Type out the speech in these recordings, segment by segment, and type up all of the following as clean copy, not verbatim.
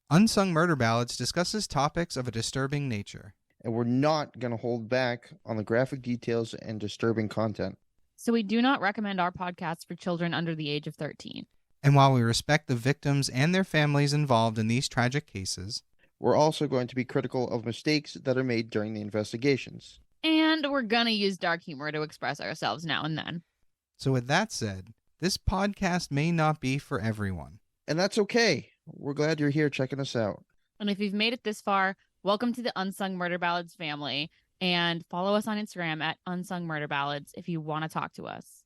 Unsung Murder Ballads discusses topics of a disturbing nature. And we're not going to hold back on the graphic details and disturbing content. So we do not recommend our podcast for children under the age of 13. And while we respect the victims and their families involved in these tragic cases, we're also going to be critical of mistakes that are made during the investigations. And we're going to use dark humor to express ourselves now and then. So with that said, this podcast may not be for everyone. And that's okay. We're glad you're here checking us out. And if you've made it this far, welcome to the Unsung Murder Ballads family. And follow us on Instagram at Unsung Murder Ballads if you want to talk to us.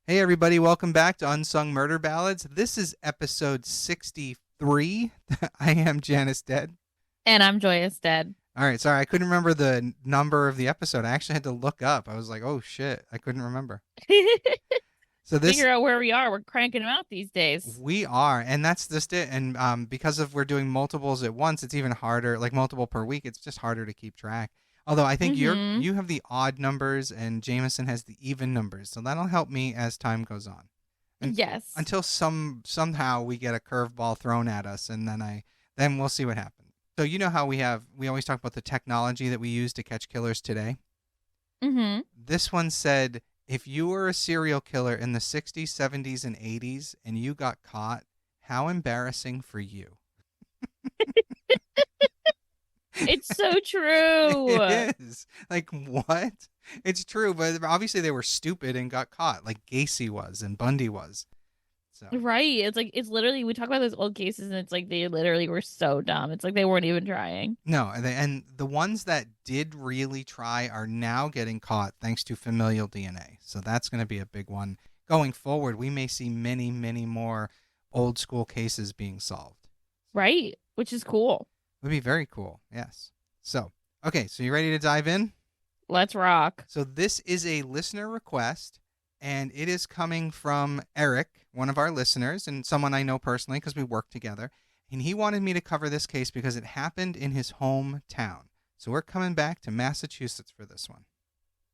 Hey everybody, welcome back to Unsung Murder Ballads. This is episode 63. I am Janus Dead. And I'm Joyous Dead. All right, sorry, I couldn't remember the number of the episode. I actually had to look up. I was like, oh shit, I couldn't remember. So figure out where we are. We're cranking them out these days. We are, and that's just it. And because of we're doing multiples at once, it's even harder, like multiple per week. It's just harder to keep track. Although I think you have the odd numbers and Jameson has the even numbers, so that'll help me as time goes on. And yes. Until somehow we get a curveball thrown at us, and then we'll see what happens. So you know how we always talk about the technology that we use to catch killers today. Mm-hmm. This one said, if you were a serial killer in the 60s, 70s, and 80s, and you got caught, how embarrassing for you. It's so true. It is. Like, what? It's true, but obviously they were stupid and got caught, like Gacy was and Bundy was. So. Right. It's literally, we talk about those old cases and it's like they literally were so dumb. It's like they weren't even trying. No, and the ones that did really try are now getting caught thanks to familial DNA. So that's going to be a big one. Going forward, we may see many, many more old school cases being solved. Right, which is cool. Would be very cool, yes. So, okay, so you ready to dive in? Let's rock. So this is a listener request, and it is coming from Eric, one of our listeners, and someone I know personally because we work together. And he wanted me to cover this case because it happened in his hometown. So we're coming back to Massachusetts for this one.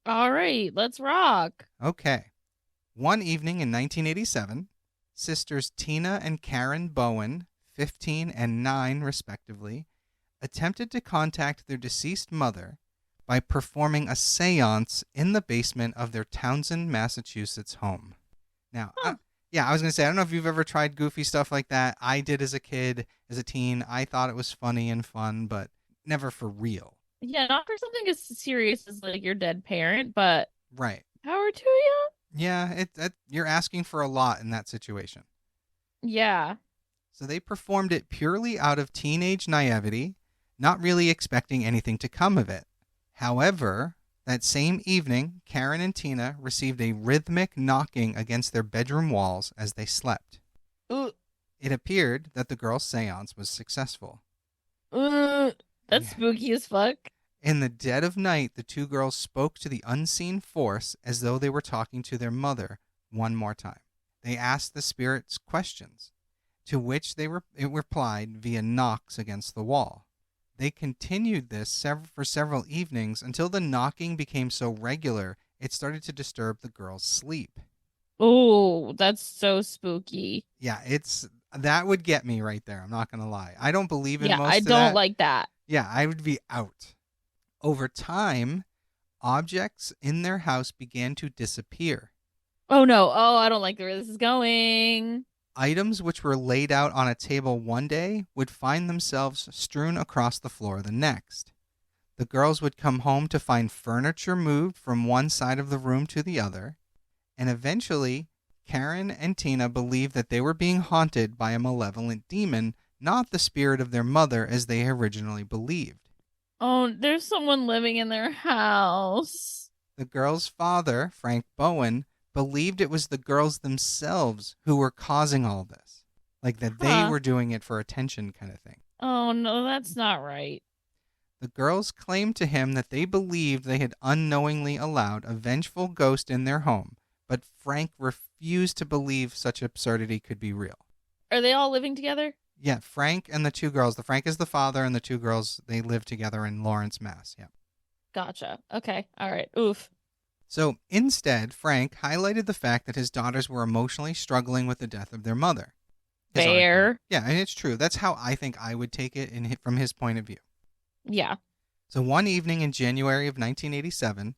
All right, let's rock. Okay. One evening in 1987, sisters Tina and Karen Bowen, 15 and 9 respectively, attempted to contact their deceased mother by performing a seance in the basement of their Townsend, Massachusetts home. Now, I was going to say, I don't know if you've ever tried goofy stuff like that. I did as a kid, as a teen. I thought it was funny and fun, but never for real. Yeah, not for something as serious as like your dead parent, but right. Power to you? Yeah, you're asking for a lot in that situation. Yeah. So they performed it purely out of teenage naivety, not really expecting anything to come of it. However, that same evening, Karen and Tina received a rhythmic knocking against their bedroom walls as they slept. It appeared that the girls' seance was successful. That's spooky as fuck. In the dead of night, the two girls spoke to the unseen force as though they were talking to their mother one more time. They asked the spirits questions, to which it replied via knocks against the wall. They continued this for several evenings until the knocking became so regular it started to disturb the girls' sleep. Oh, that's so spooky. Yeah, that would get me right there. I'm not going to lie. I don't believe in most of that. Yeah, I don't like that. Yeah, I would be out. Over time, objects in their house began to disappear. Oh, no. Oh, I don't like where this is going. Items which were laid out on a table one day would find themselves strewn across the floor the next. The girls would come home to find furniture moved from one side of the room to the other, and eventually, Karen and Tina believed that they were being haunted by a malevolent demon, not the spirit of their mother as they originally believed. Oh, there's someone living in their house. The girls' father, Frank Bowen, believed it was the girls themselves who were causing all this. Like that they were doing it for attention kind of thing. Oh, no, that's not right. The girls claimed to him that they believed they had unknowingly allowed a vengeful ghost in their home, but Frank refused to believe such absurdity could be real. Are they all living together? Yeah, Frank and the two girls. The Frank is the father, and the two girls, they live together in Lawrence, Mass. Yeah. Gotcha. Okay. All right. Oof. So instead, Frank highlighted the fact that his daughters were emotionally struggling with the death of their mother. His argument. Fair. Yeah, and it's true. That's how I think I would take it from his point of view. Yeah. So one evening in January of 1987,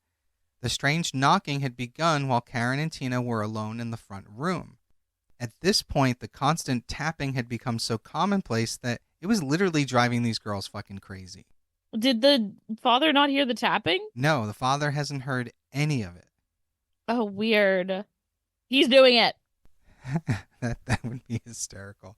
the strange knocking had begun while Karen and Tina were alone in the front room. At this point, the constant tapping had become so commonplace that it was literally driving these girls fucking crazy. Did the father not hear the tapping? No, the father hasn't heard any of it. Oh, weird. He's doing it. That would be hysterical.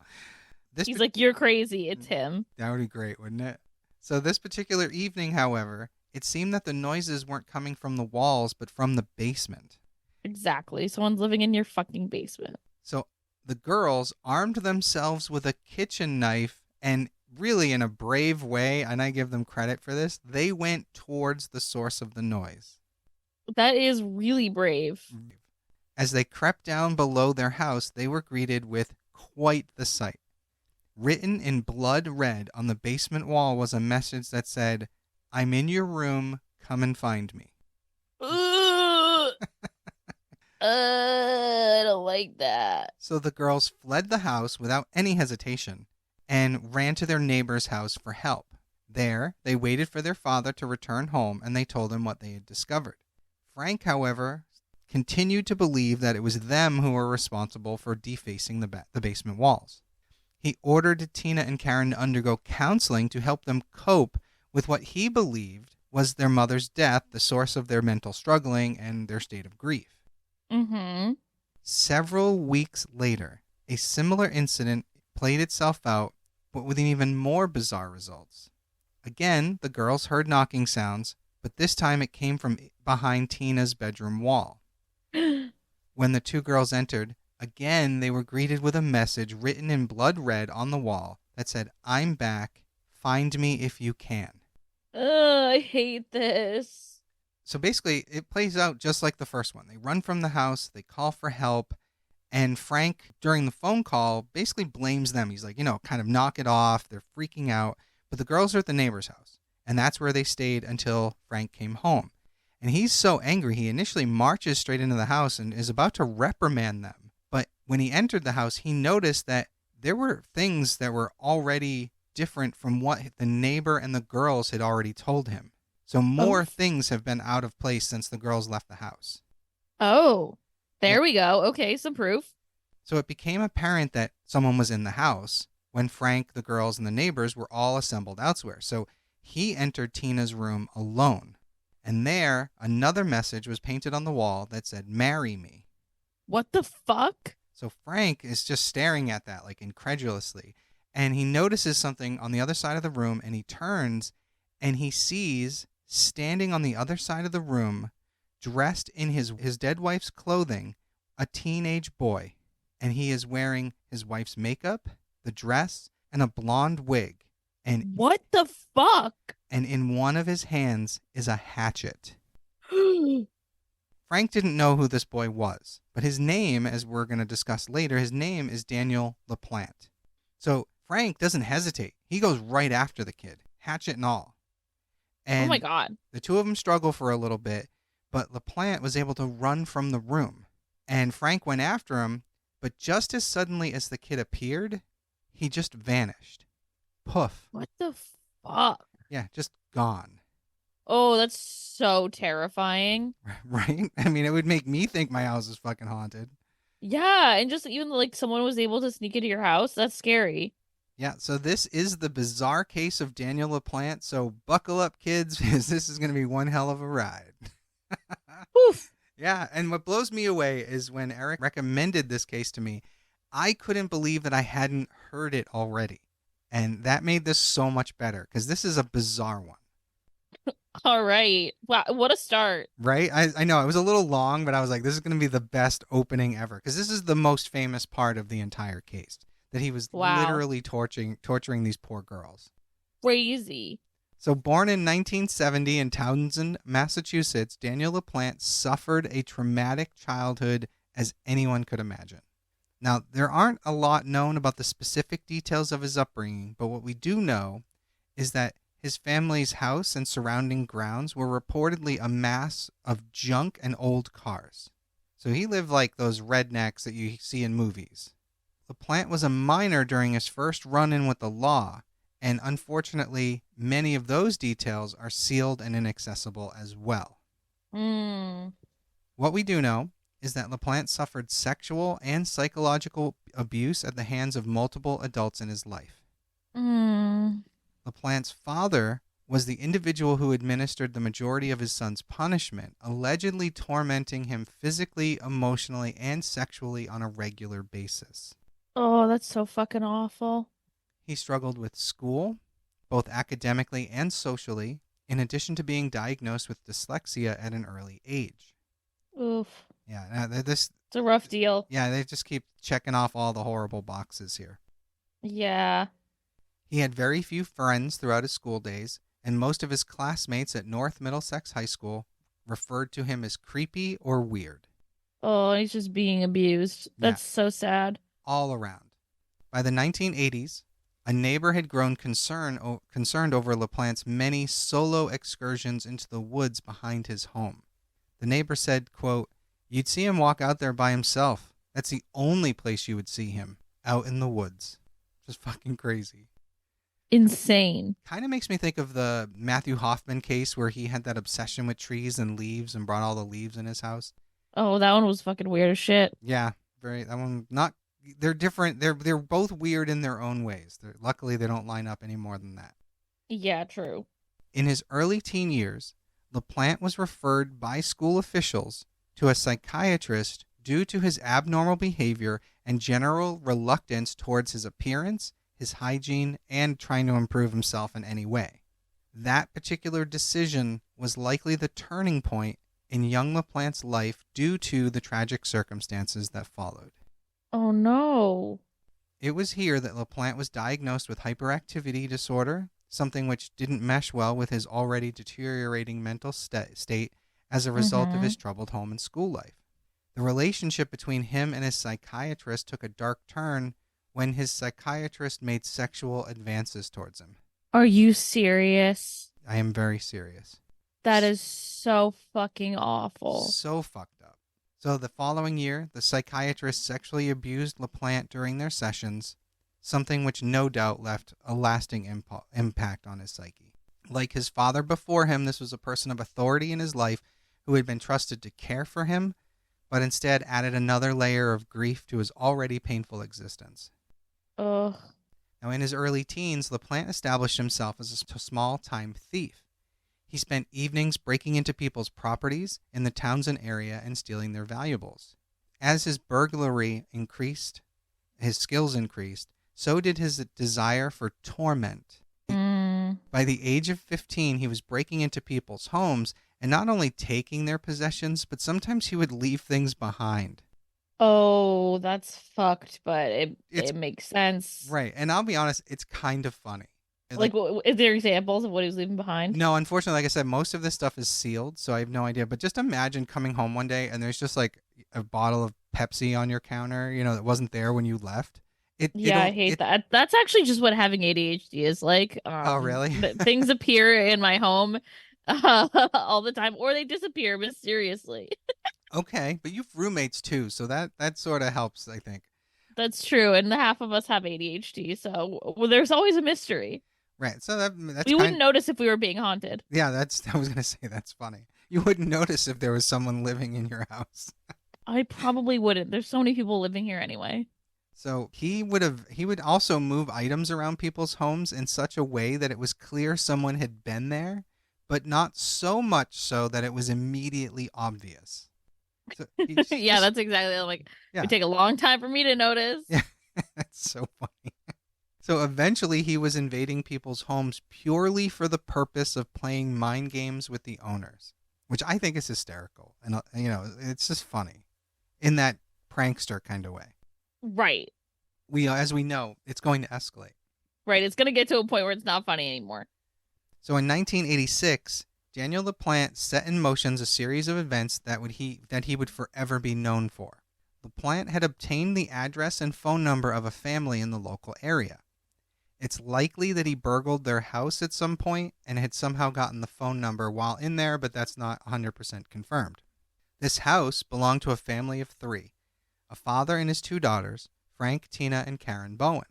He's like, you're crazy. It's him. That would be great, wouldn't it? So this particular evening, however, it seemed that the noises weren't coming from the walls, but from the basement. Exactly. Someone's living in your fucking basement. So the girls armed themselves with a kitchen knife and really in a brave way, and I give them credit for this, they went towards the source of the noise. That is really brave. As they crept down below their house, they were greeted with quite the sight. Written in blood red on the basement wall was a message that said, "I'm in your room, come and find me." I don't like that. So the girls fled the house without any hesitation and ran to their neighbor's house for help. There, they waited for their father to return home, and they told him what they had discovered. Frank, however, continued to believe that it was them who were responsible for defacing the basement walls. He ordered Tina and Karen to undergo counseling to help them cope with what he believed was their mother's death, the source of their mental struggling and their state of grief. Mm-hmm. Several weeks later, a similar incident played itself out, but with even more bizarre results. Again, the girls heard knocking sounds, but this time it came from behind Tina's bedroom wall. When the two girls entered, again they were greeted with a message written in blood red on the wall that said, "I'm back. Find me if you can." I hate this. So basically, it plays out just like the first one. They run from the house, they call for help, and Frank, during the phone call, basically blames them. He's like, kind of knock it off. They're freaking out. But the girls are at the neighbor's house, and that's where they stayed until Frank came home. And he's so angry, he initially marches straight into the house and is about to reprimand them. But when he entered the house, he noticed that there were things that were already different from what the neighbor and the girls had already told him. So more things have been out of place since the girls left the house. Oh, there we go. Okay, some proof. So it became apparent that someone was in the house when Frank, the girls, and the neighbors were all assembled elsewhere. So he entered Tina's room alone. And there, another message was painted on the wall that said, "Marry me." What the fuck? So Frank is just staring at that, like incredulously. And he notices something on the other side of the room, and he turns, and he sees, standing on the other side of the room, dressed in his dead wife's clothing, a teenage boy. And he is wearing his wife's makeup, the dress, and a blonde wig. And what the fuck? And in one of his hands is a hatchet. Frank didn't know who this boy was, but his name, as we're going to discuss later, his name is Daniel Laplante. So Frank doesn't hesitate. He goes right after the kid, hatchet and all. And oh my God. The two of them struggle for a little bit, but Laplante was able to run from the room. And Frank went after him, but just as suddenly as the kid appeared, he just vanished. Poof. What the fuck? Yeah, just gone. Oh, that's so terrifying. Right? I mean, it would make me think my house is fucking haunted. Yeah, and just even like someone was able to sneak into your house, that's scary. Yeah, so this is the bizarre case of Daniel Laplante. So buckle up, kids, because this is going to be one hell of a ride. Oof. Yeah, and what blows me away is when Eric recommended this case to me, I couldn't believe that I hadn't heard it already. And that made this so much better, because this is a bizarre one. All right. Wow, what a start. Right? I know, it was a little long, but I was like, this is going to be the best opening ever, because this is the most famous part of the entire case. That he was literally torturing these poor girls. Crazy. So born in 1970 in Townsend, Massachusetts, Daniel Laplante suffered a traumatic childhood as anyone could imagine. Now, there aren't a lot known about the specific details of his upbringing, but what we do know is that His family's house and surrounding grounds were reportedly a mass of junk and old cars. So he lived like those rednecks that you see in movies. Laplante was a minor during his first run-in with the law, and unfortunately, many of those details are sealed and inaccessible as well. What we do know is that Laplante suffered sexual and psychological abuse at the hands of multiple adults in his life. Laplante's father was the individual who administered the majority of his son's punishment, allegedly tormenting him physically, emotionally, and sexually on a regular basis. Oh, that's so fucking awful. He struggled with school, both academically and socially, in addition to being diagnosed with dyslexia at an early age. Oof. Yeah, it's a rough deal. Yeah, they just keep checking off all the horrible boxes here. Yeah. He had very few friends throughout his school days, and most of his classmates at North Middlesex High School referred to him as creepy or weird. Oh, he's just being abused. That's so sad. All around. By the 1980s, a neighbor had grown concerned over Laplante's many solo excursions into the woods behind his home. The neighbor said, quote, "You'd see him walk out there by himself. That's the only place you would see him, out in the woods." Just fucking crazy. Insane. Kind of makes me think of the Matthew Hoffman case where he had that obsession with trees and leaves and brought all the leaves in his house. Oh, that one was fucking weird as shit. Yeah, that one not. They're different. They're both weird in their own ways. Luckily, they don't line up any more than that. Yeah, true. In his early teen years, Laplante was referred by school officials to a psychiatrist due to his abnormal behavior and general reluctance towards his appearance, his hygiene, and trying to improve himself in any way. That particular decision was likely the turning point in young Laplante's life due to the tragic circumstances that followed. Oh, no. It was here that Laplante was diagnosed with hyperactivity disorder, something which didn't mesh well with his already deteriorating mental state as a result of his troubled home and school life. The relationship between him and his psychiatrist took a dark turn when his psychiatrist made sexual advances towards him. Are you serious? I am very serious. That is so fucking awful. So fucked up. So the following year, the psychiatrist sexually abused Laplante during their sessions, something which no doubt left a lasting impact on his psyche. Like his father before him, this was a person of authority in his life who had been trusted to care for him, but instead added another layer of grief to his already painful existence. Ugh. Now, in his early teens, Laplante established himself as a small-time thief. He spent evenings breaking into people's properties in the Townsend area and stealing their valuables. As his burglary increased, his skills increased, so did his desire for torment. By the age of 15, he was breaking into people's homes and not only taking their possessions, but sometimes he would leave things behind. Oh, that's fucked, but it makes sense. Right. And I'll be honest, it's kind of funny. Like, is there examples of what he was leaving behind? No, unfortunately, like I said, most of this stuff is sealed, so I have no idea. But just imagine coming home one day and there's just like a bottle of Pepsi on your counter, that wasn't there when you left. I hate that. That's actually just what having ADHD is like. Oh, really? Things appear in my home all the time, or they disappear mysteriously. Okay, but you've roommates too, so that sort of helps, I think. That's true, and half of us have ADHD, so there's always a mystery. Right, so that's we wouldn't notice if we were being haunted. Yeah, I was gonna say that's funny. You wouldn't notice if there was someone living in your house. I probably wouldn't. There's so many people living here anyway. So he would also move items around people's homes in such a way that it was clear someone had been there, but not so much so that it was immediately obvious. So yeah, that's exactly like. Yeah. It would take a long time for me to notice. Yeah, that's so funny. So eventually he was invading people's homes purely for the purpose of playing mind games with the owners, which I think is hysterical. And, it's just funny in that prankster kind of way. Right. As we know, it's going to escalate. Right. It's going to get to a point where it's not funny anymore. So in 1986, Daniel Laplante set in motion a series of events that he would forever be known for. Laplante had obtained the address and phone number of a family in the local area. It's likely that he burgled their house at some point and had somehow gotten the phone number while in there, but that's not 100% confirmed. This house belonged to a family of 3, a father and his 2 daughters, Frank, Tina, and Karen Bowen.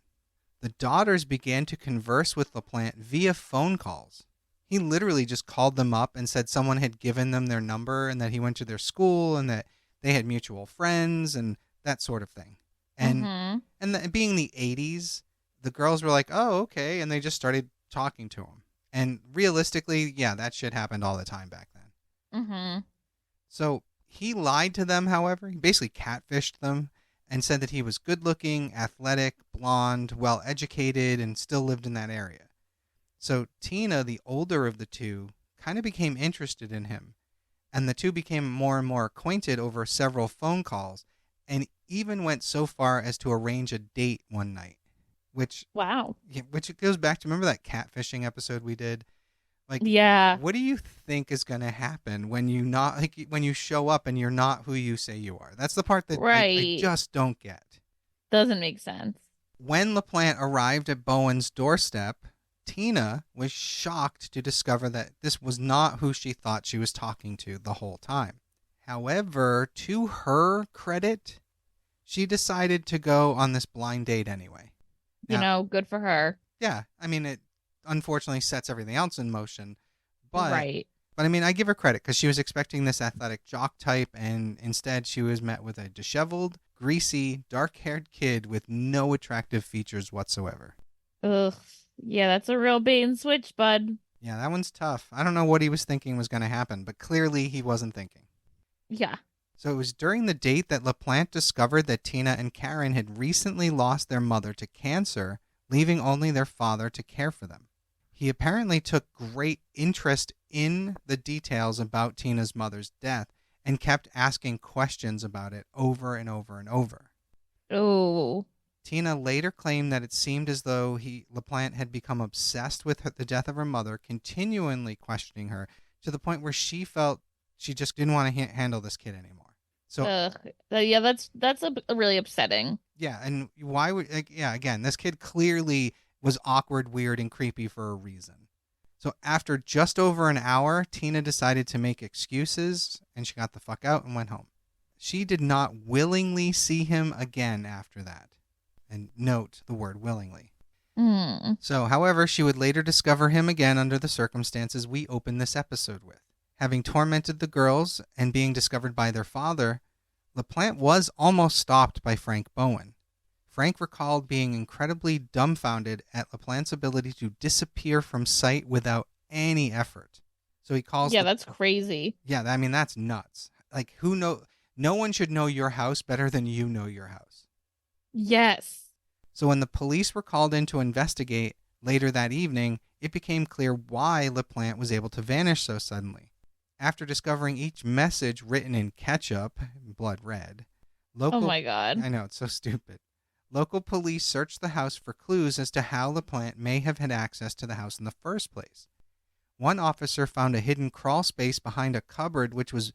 The daughters began to converse with Laplante via phone calls. He literally just called them up and said someone had given them their number and that he went to their school and that they had mutual friends and that sort of thing. And being the 80s, the girls were like, oh, okay. And they just started talking to him. And realistically, yeah, that shit happened all the time back then. So he lied to them, however. He basically catfished them and said that he was good looking, athletic, blonde, well educated, and still lived in that area. So Tina, the older of the 2, kind of became interested in him. And the 2 became more and more acquainted over several phone calls and even went so far as to arrange a date one night. Which it goes back to, remember that catfishing episode we did? Like, yeah. What do you think is going to happen when you show up and you're not who you say you are? That's the part that I just don't get. Doesn't make sense. When Laplante arrived at Bowen's doorstep, Tina was shocked to discover that this was not who she thought she was talking to the whole time. However, to her credit, she decided to go on this blind date anyway. Now, good for her. Yeah, I mean, it unfortunately sets everything else in motion. But right. But I mean, I give her credit because she was expecting this athletic jock type, and instead she was met with a disheveled, greasy, dark-haired kid with no attractive features whatsoever. Ugh. Yeah, that's a real bait and switch, bud. Yeah, that one's tough. I don't know what he was thinking was going to happen, but clearly he wasn't thinking. Yeah. So it was during the date that Laplante discovered that Tina and Karen had recently lost their mother to cancer, leaving only their father to care for them. He apparently took great interest in the details about Tina's mother's death and kept asking questions about it over and over and over. Oh. Tina later claimed that it seemed as though Laplante had become obsessed with the death of her mother, continually questioning her to the point where she felt she just didn't want to handle this kid anymore. So, yeah, that's really upsetting. Yeah, and why would again, this kid clearly was awkward, weird, and creepy for a reason. So after just over an hour, Tina decided to make excuses, and she got the fuck out and went home. She did not willingly see him again after that. And note the word willingly. So, however, she would later discover him again under the circumstances we opened this episode with. Having tormented the girls and being discovered by their father, Laplante was almost stopped by Frank Bowen. Frank recalled being incredibly dumbfounded at Laplante's ability to disappear from sight without any effort. So he calls... Yeah, that's crazy. Yeah, I mean, that's nuts. Like, no one should know your house better than you know your house. Yes. So when the police were called in to investigate later that evening, it became clear why Laplante was able to vanish so suddenly. After discovering each message written in ketchup, blood red, oh my God. I know, it's so stupid. Local police searched the house for clues as to how Laplante may have had access to the house in the first place. One officer found a hidden crawl space behind a cupboard, which was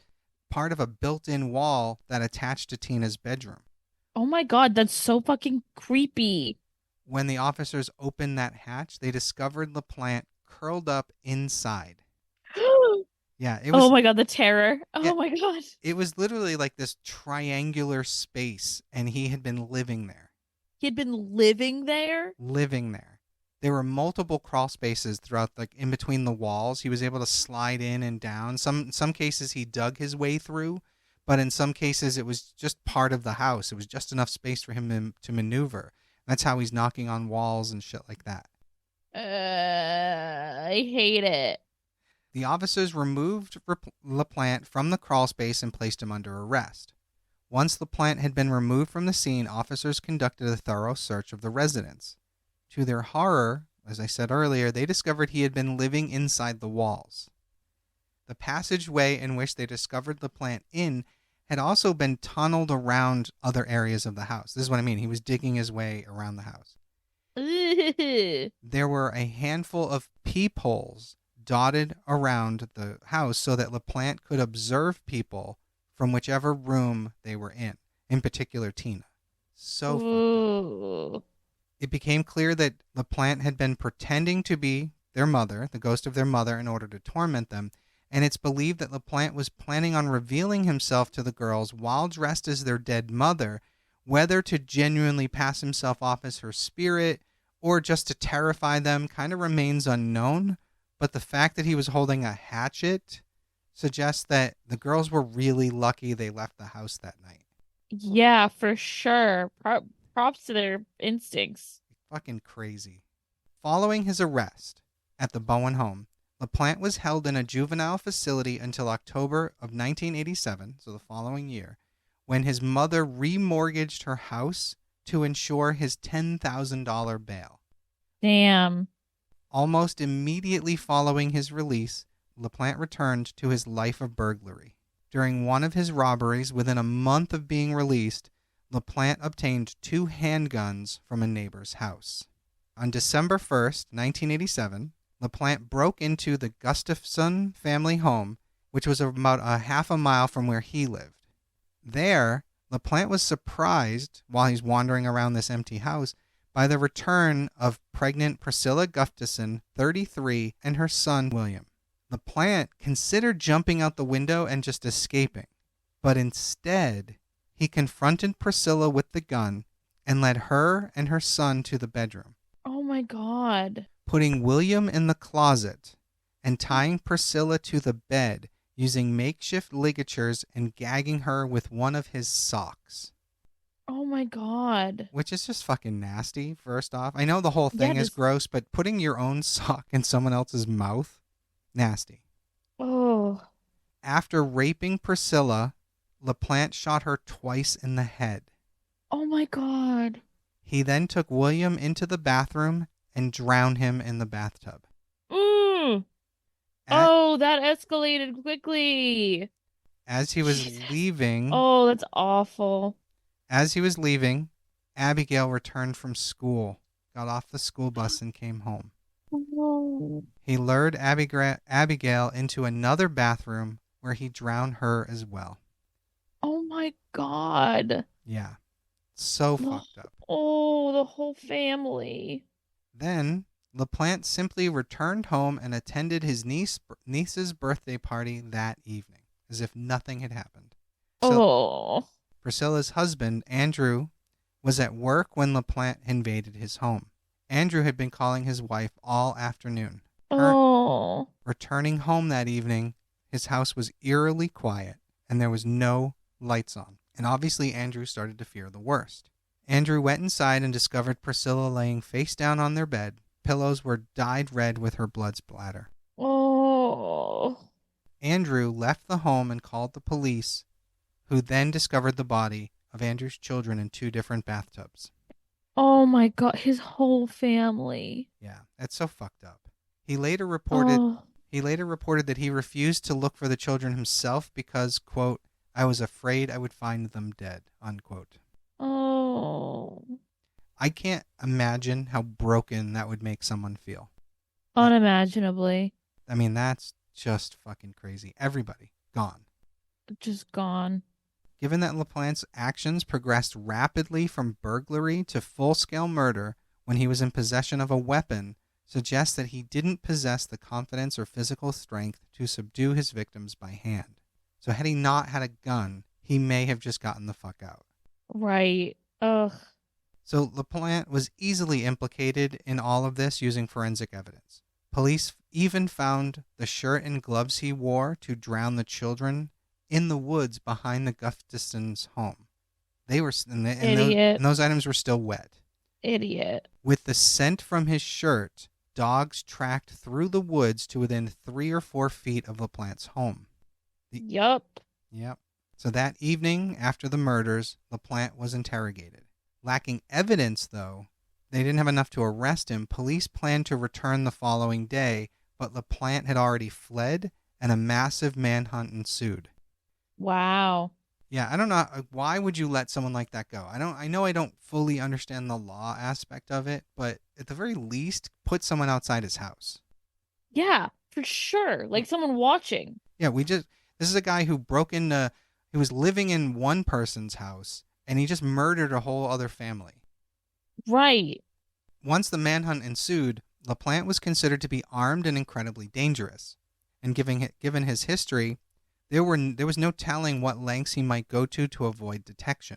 part of a built-in wall that attached to Tina's bedroom. Oh my God, that's so fucking creepy. When the officers opened that hatch, they discovered Laplante curled up inside. Yeah, it was. Oh my God, the terror. Oh yeah, my God. It was literally like this triangular space, and he had been living there. He had been living there? Living there. There were multiple crawl spaces throughout, like in between the walls. He was able to slide in and down. Some cases he dug his way through, but in some cases it was just part of the house. It was just enough space for him to maneuver. That's how he's knocking on walls and shit like that. I hate it. The officers removed Laplante from the crawl space and placed him under arrest. Once Laplante had been removed from the scene, officers conducted a thorough search of the residence. To their horror, as I said earlier, they discovered he had been living inside the walls. The passageway in which they discovered Laplante in had also been tunneled around other areas of the house. This is what I mean. He was digging his way around the house. There were a handful of peepholes dotted around the house so that Laplante could observe people from whichever room they were in particular Tina. So fucked up. It became clear that Laplante had been pretending to be their mother, the ghost of their mother, in order to torment them. And it's believed that Laplante was planning on revealing himself to the girls while dressed as their dead mother, whether to genuinely pass himself off as her spirit or just to terrify them kind of remains unknown. But the fact that he was holding a hatchet suggests that the girls were really lucky they left the house that night. Yeah, for sure. Props to their instincts. Fucking crazy. Following his arrest at the Bowen home, Laplante was held in a juvenile facility until October of 1987, so the following year, when his mother remortgaged her house to ensure his $10,000 bail. Damn. Almost immediately following his release, Laplante returned to his life of burglary. During one of his robberies, within a month of being released, Laplante obtained 2 handguns from a neighbor's house. On December 1st, 1987, Laplante broke into the Gustafson family home, which was about a half a mile from where he lived. There, Laplante was surprised, while he's wandering around this empty house, by the return of pregnant Priscilla Gustafson, 33, and her son, William. Laplante considered jumping out the window and just escaping, but instead, he confronted Priscilla with the gun and led her and her son to the bedroom. Oh my God. Putting William in the closet and tying Priscilla to the bed using makeshift ligatures and gagging her with one of his socks. Oh my God. Which is just fucking nasty, first off. I know the whole thing is gross, but putting your own sock in someone else's mouth, nasty. Oh. After raping Priscilla, Laplante shot her twice in the head. Oh my God. He then took William into the bathroom and drowned him in the bathtub. Oh, that escalated quickly. As he was leaving... Oh, that's awful. As he was leaving, Abigail returned from school, got off the school bus, and came home. Oh. He lured Abigail into another bathroom where he drowned her as well. Oh my God. Yeah. So fucked up. Oh, the whole family. Then, Laplante simply returned home and attended his niece's birthday party that evening, as if nothing had happened. So, Priscilla's husband, Andrew, was at work when Laplante invaded his home. Andrew had been calling his wife all afternoon. Returning home that evening, his house was eerily quiet, and there was no lights on. And obviously, Andrew started to fear the worst. Andrew went inside and discovered Priscilla laying face down on their bed. Pillows were dyed red with her blood splatter. Andrew left the home and called the police, who then discovered the body of Andrew's children in 2 different bathtubs. Oh my God, his whole family. Yeah, that's so fucked up. He later reported that he refused to look for the children himself because, quote, I was afraid I would find them dead, unquote. I can't imagine how broken that would make someone feel. Unimaginably. I mean, that's just fucking crazy. Everybody gone. Just gone. Given that Laplante's actions progressed rapidly from burglary to full-scale murder when he was in possession of a weapon, suggests that he didn't possess the confidence or physical strength to subdue his victims by hand. So had he not had a gun, he may have just gotten the fuck out. Right. Ugh. So Laplante was easily implicated in all of this using forensic evidence. Police even found the shirt and gloves he wore to drown the children in the woods behind the Gustafson's home. They were, and those items were still wet. Idiot. With the scent from his shirt, dogs tracked through the woods to within 3 or 4 feet of Laplante's home. Yep. So that evening, after the murders, Laplante was interrogated. Lacking evidence, though, they didn't have enough to arrest him. Police planned to return the following day, but Laplante had already fled, and a massive manhunt ensued. Wow. Yeah, I don't know. Why would you let someone like that go? I know I don't fully understand the law aspect of it, but at the very least, put someone outside his house. Yeah, for sure. Like someone watching. Yeah, this is a guy who he was living in one person's house, and he just murdered a whole other family. Right. Once the manhunt ensued, Laplante was considered to be armed and incredibly dangerous. And given his history, there was no telling what lengths he might go to avoid detection.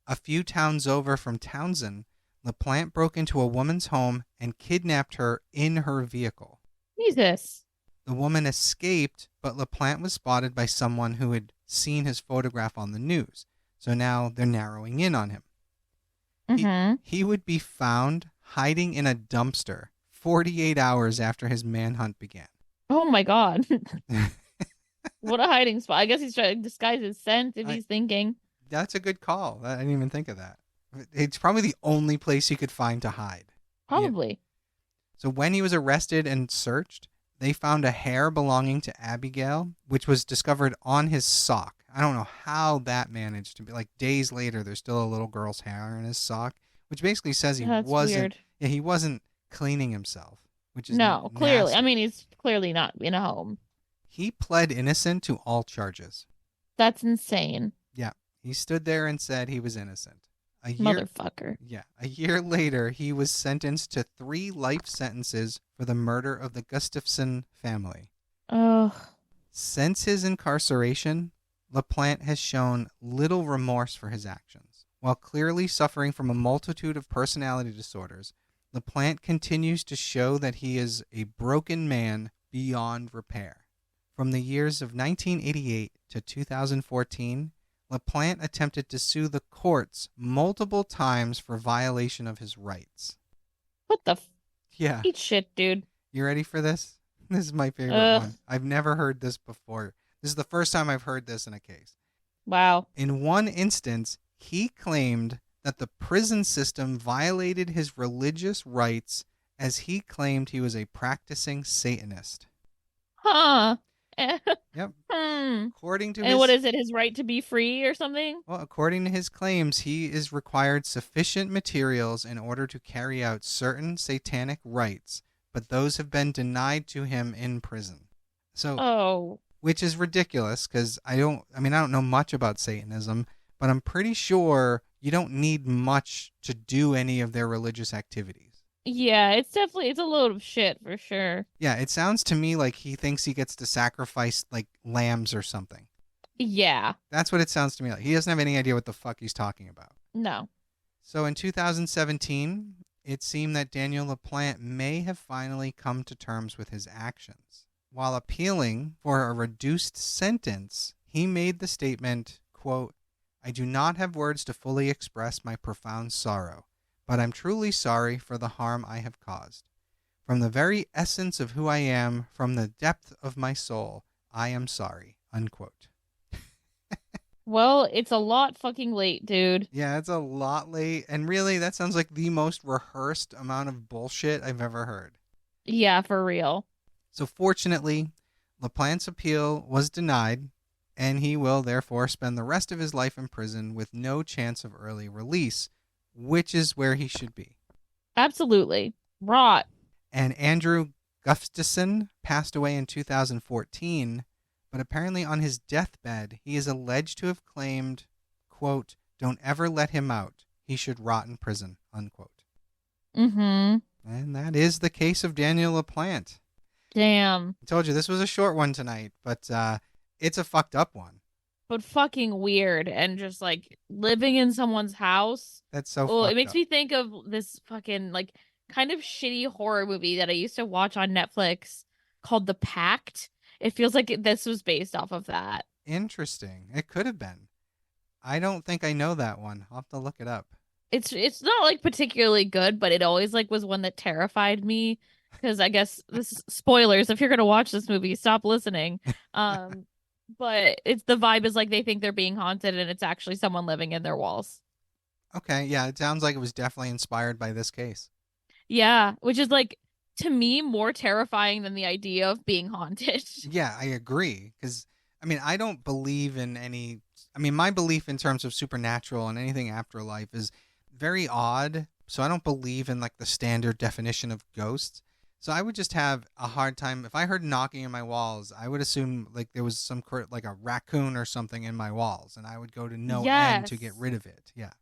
A few towns over from Townsend, Laplante broke into a woman's home and kidnapped her in her vehicle. Jesus. The woman escaped, but Laplante was spotted by someone who had seen his photograph on the news. So now they're narrowing in on him. Mm-hmm. He would be found hiding in a dumpster 48 hours after his manhunt began. Oh my God. What a hiding spot. I guess he's trying to disguise his scent if he's thinking. That's a good call. I didn't even think of that. It's probably the only place he could find to hide. Probably. Yeah. So when he was arrested and searched, they found a hair belonging to Abigail, which was discovered on his sock. I don't know how that managed to be. Like days later, there's still a little girl's hair in his sock, which basically says That's weird. Yeah, he wasn't cleaning himself, which is clearly. nasty. I mean, he's clearly not in a home. He pled innocent to all charges. That's insane. Yeah, he stood there and said he was innocent. Motherfucker. Yeah, a year later, he was sentenced to 3 life sentences for the murder of the Gustafson family. Ugh. Since his incarceration, Laplante has shown little remorse for his actions. While clearly suffering from a multitude of personality disorders, Laplante continues to show that he is a broken man beyond repair. From the years of 1988 to 2014, Laplante attempted to sue the courts multiple times for violation of his rights. What the Yeah. Eat shit, dude. You ready for this? This is my favorite one. I've never heard this before. This is the first time I've heard this in a case. Wow. In one instance, he claimed that the prison system violated his religious rights as he claimed he was a practicing Satanist. Huh. Yep. According to what is it? His right to be free or something? Well, according to his claims, he is required sufficient materials in order to carry out certain satanic rites, but those have been denied to him in prison. So, which is ridiculous because I don't know much about Satanism, but I'm pretty sure you don't need much to do any of their religious activities. Yeah, it's a load of shit for sure. Yeah, it sounds to me like he thinks he gets to sacrifice like lambs or something. Yeah. That's what it sounds to me like. He doesn't have any idea what the fuck he's talking about. No. So in 2017, it seemed that Daniel Laplante may have finally come to terms with his actions. While appealing for a reduced sentence, he made the statement, quote, "I do not have words to fully express my profound sorrow, but I'm truly sorry for the harm I have caused. From the very essence of who I am, from the depth of my soul, I am sorry," unquote. Well, it's a lot fucking late, dude. Yeah, it's a lot late. And really, that sounds like the most rehearsed amount of bullshit I've ever heard. Yeah, for real. So fortunately, Laplante's appeal was denied, and he will therefore spend the rest of his life in prison with no chance of early release, which is where he should be. Absolutely. Rot. And Andrew Gustafson passed away in 2014, but apparently on his deathbed, he is alleged to have claimed, quote, "Don't ever let him out. He should rot in prison," unquote. Mm-hmm. And that is the case of Daniel Laplante. Damn. I told you this was a short one tonight, but it's a fucked up one. But fucking weird, and just like living in someone's house. That's so Oh, fucked it makes up. me think of this fucking like kind of shitty horror movie that I used to watch on Netflix called The Pact. It feels like this was based off of that. Interesting. It could have been. I don't think I know that one. I'll have to look it up. It's not like particularly good, but it always like was one that terrified me because I guess this spoilers. If you're gonna watch this movie, stop listening. But it's the vibe is like they think they're being haunted and it's actually someone living in their walls. Okay, yeah, it sounds like it was definitely inspired by this case. Yeah, which is like to me more terrifying than the idea of being haunted. Yeah, I agree. Because, I mean, I don't believe in any... I mean, my belief in terms of supernatural and anything afterlife is very odd. So I don't believe in, like, the standard definition of ghosts. So I would just have a hard time. If I heard knocking in my walls, I would assume, like, there was some, like, a raccoon or something in my walls. And I would go to no end to get rid of it. Yeah.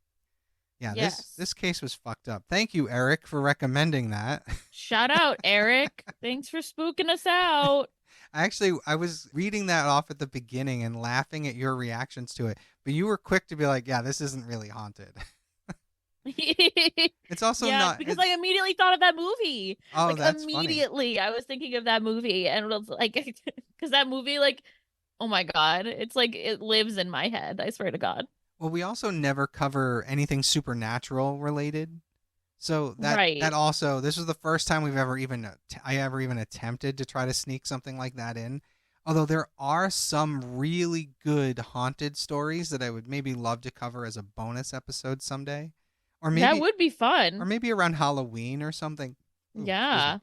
Yeah, Yes. this case was fucked up. Thank you, Eric, for recommending that. Shout out, Eric. Thanks for spooking us out. I was reading that off at the beginning and laughing at your reactions to it, but you were quick to be like, "Yeah, this isn't really haunted." It's also Yeah, not. because I immediately thought of that movie. Oh, Like that's funny. immediately I was thinking of that movie and it was like because that movie like oh my God, it's like it lives in my head, I swear to God. Well, we also never cover anything supernatural related. So that Right. also, this was the first time I ever even attempted to try to sneak something like that in. Although there are some really good haunted stories that I would maybe love to cover as a bonus episode someday, or That maybe would be or fun. maybe around Halloween or something. Ooh, excuse me. Yeah.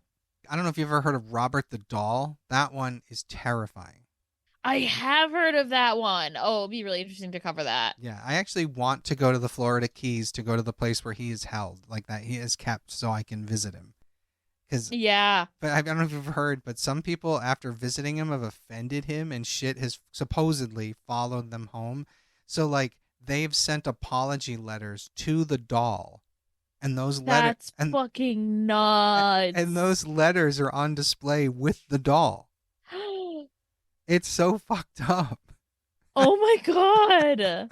I don't know if you've ever heard of Robert the Doll. That one is terrifying. I have heard of that one. Oh, it'd be really interesting to cover that. Yeah, I actually want to go to the Florida Keys to go to the place where he is held, like that he is kept, so I can visit him. Because, Yeah. but I don't know if you've heard, but some people after visiting him have offended him, and shit has supposedly followed them home. So like they've sent apology letters to the doll, and That's fucking nuts. those letters are on display with the doll. It's so fucked up. Oh my God.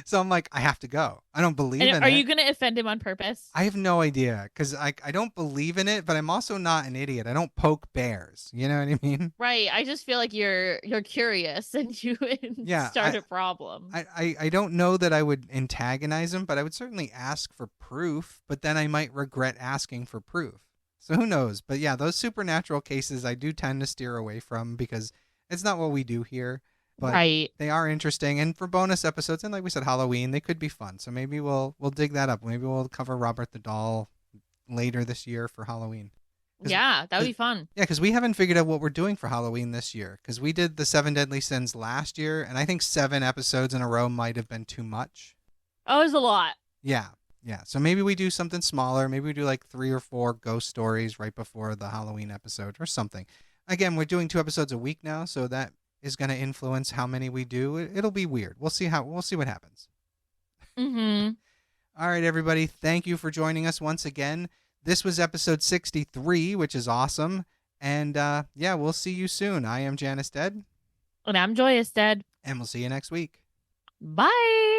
So I'm like, I have to go. I don't believe And in are it. you gonna offend him on purpose? I have no idea because I don't believe in it, but I'm also not an idiot. I don't poke bears. You know what I mean? Right. I just feel like you're curious and you would Yeah, start a problem. I don't know that I would antagonize him, but I would certainly ask for proof, but then I might regret asking for proof. So who knows? But yeah, those supernatural cases I do tend to steer away from because it's not what we do here. But Right. they are interesting, and for bonus episodes, and like we said, Halloween, they could be fun. So maybe we'll dig that up. Maybe we'll cover Robert the Doll later this year for Halloween. 'Cause- Yeah, that would 'cause- be fun. Yeah, because we haven't figured out what we're doing for Halloween this year. Because we did the Seven Deadly Sins last year, and I think 7 episodes in a row might have been too much. Oh, it's a lot. Yeah, yeah. So maybe we do something smaller. Maybe we do like 3 or 4 ghost stories right before the Halloween episode or something. Again, we're doing 2 episodes a week now, so that is going to influence how many we do. It'll be weird. We'll see what happens. Mm-hmm. All right, everybody. Thank you for joining us once again. This was episode 63, which is awesome. And yeah, we'll see you soon. I am Janice Dead, And I'm Joyous Dead. and we'll see you next week. Bye.